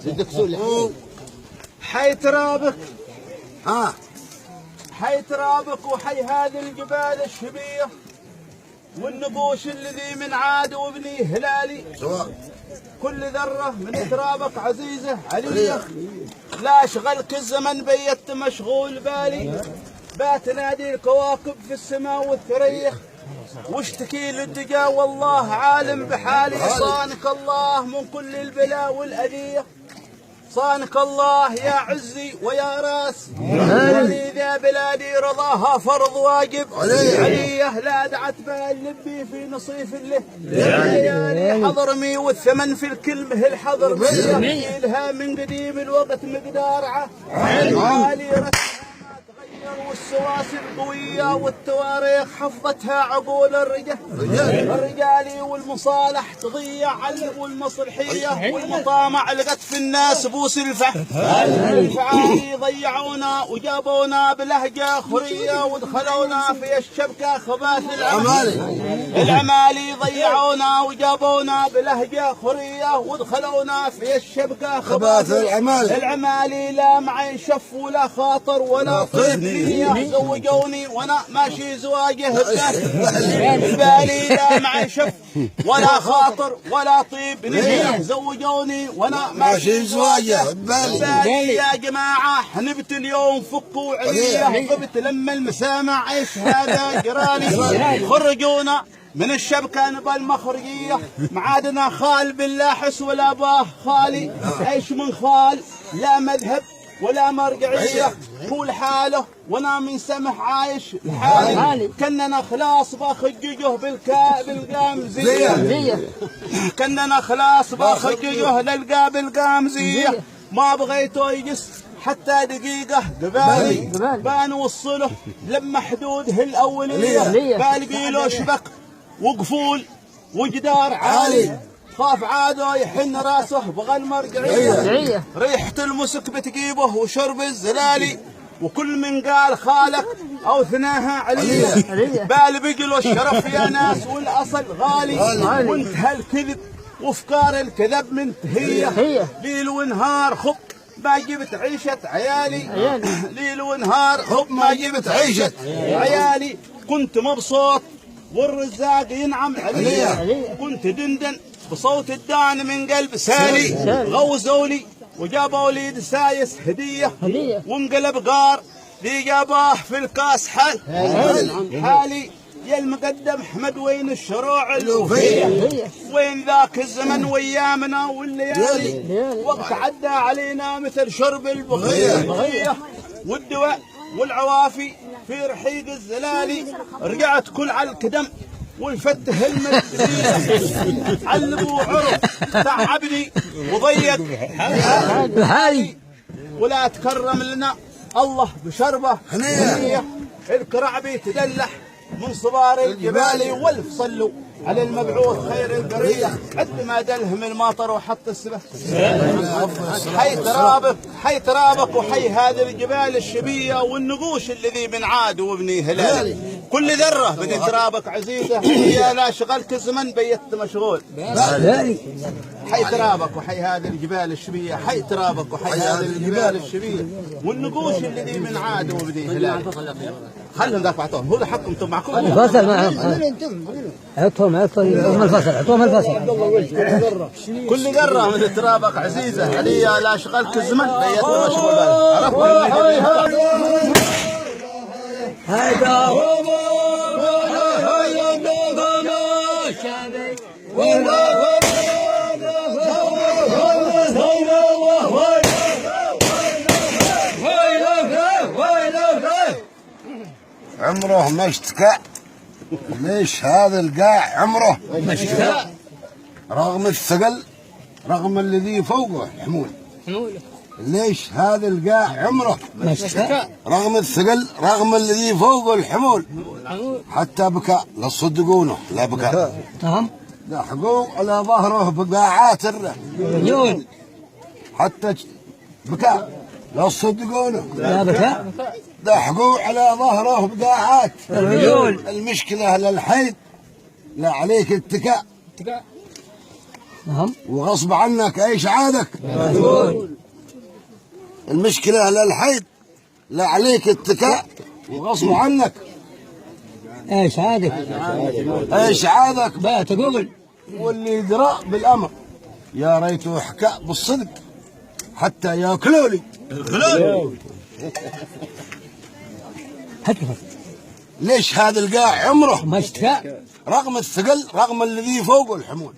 زدك سولح. حي ترابك حي ترابك وحي هذه الجبال الشبيه والنقوش الذي من عاد وابني هلالي. كل ذرة من ترابك عزيزة علية، لا شغلك الزمن بيت مشغول بالي. بات نادي الكواكب في السماء والثريا واشتكي للدجا والله عالم بحالي. صانك الله من كل البلاء والأذية، صانك الله يا عزي ويا راس. ولي ذا بلادي رضاها فرض واجب عليه، لا دعت بال لبي في نصيف له. ليالي حضرمي والثمن في الكلمه الحضر مية لها من قديم الوقت مقدار عالي. والسواسي القوية والتواريخ حفظتها عقول الرجال والمصالح تضيع علم والمصلحية والمطامع لقت في الناس بوس الفعالي. ضيعونا وجابونا بلهجة خرية ودخلونا في الشبكة خباث العمالي. ضيعونا وجابونا بلهجة خرية ودخلونا في الشبكة خباث العمالي. لا معي شف ولا خاطر ولا طيب زوجوني وانا ماشي زواجه ببالي. لا معي شف ولا خاطر ولا طيب نية زوجوني وانا ماشي زواجه ببالي. يا جماعه حنبت اليوم فكوا عليا غبت لما المسامع ايش هذا جرالي. خرجونا من الشبكة نبى المخرجية، معادنا خال بالله حس ولا باه خالي. ايش من خال لا مذهب ولا مرجعية، هو لحاله وانا من سمح عايش لحالي. كننا خلاص بخججه بالقامزية، كننا خلاص بخججه للقى بالقامزية. ما بغيته يجس حتى دقيقة قبالي، بنوصله لما حدوده الأولية. بالقي له شبك وقفول وجدار عالي، خاف عاده يحن راسه بغى المرجعية. ريحة المسك بتجيبه وشرب الزلالي، وكل من قال خالك أو ثناها علية. بال بقلوا الشرف يا ناس والأصل غالي، وانتهى الكذب وافكار الكذب منتهية. ليل ونهار خب ما جبت عيشة عيالي، ليل ونهار خب ما جبت عيشة عيالي. كنت مبسوط والرزاق ينعم علي، كنت دندن بصوت الدان من قلب سالي. غوزوا لي وجابوا لي دسايس هدية وانقلب غار ذي جاباه في الكاس حالي. يا المقدم احمد وين الشروع الوفية، وين ذاك الزمن وايامنا والليالي. وقت عدى علينا مثل شرب البغية والدواء والعوافي في رحيق الزلالي. رجعت كل على الكدم والفته المدرسية، علبوا عرف تعبني وضيق حالي. ولا تكرم لنا الله بشربه هنيه، الكرعبي تدلح من صبار الجبال. والف صلوا على المبعوث خير البريه، قد ما دلهم الماطر وحط السبه. حي ترابك وحي هذه الجبال الشبيه والنقوش الذي من عاد وابني هلال. كل ذره من ترابك عزيزه هي، لا شغلك الزمن بيت مشغول. حي ترابك وحي هذه الجبال الشبيه، حي ترابك وحي هذه الجبال الشبيه والنقوش الذي من عاد وابني هلال. خلهم ذاك بعطوهم، هو حقكم انتم معكم الفصل معهم. عطهم الفصل، عطهم الفصل. كل ذره من ترابك عزيزه عليا، لا شغلك الزمن بيت مشغول. عمره ما اشتكى. ليش هذا القاع عمره ما اشتكى، رغم الثقل رغم الذي فوقه الحمول. ليش هذا القاع عمره ما اشتكى، رغم الثقل رغم الذي فوقه الحمول. حتى بكى لا تصدقونه، لا بكى لحقوا على ظهره بقاعات الرجول. حتى بكى لا تصدقونه، لا بكى لحقوا على ظهره بقاعات الرجول. المشكلة للحيد لا عليك اتكاء، نعم. وغصب عنك ايش عادك؟ المشكلة لا الحيض لا عليك اتكاء وغصب عنك ايش عادك؟ ايش عادك؟ بقى تقول واللي يدرى بالامر يا ريته حكى بالصدق حتى ياكلوا لي. هات كفر. ليش هذا القاع عمره ما اشتكى رغم الثقل رغم الذي فوقه الحمول.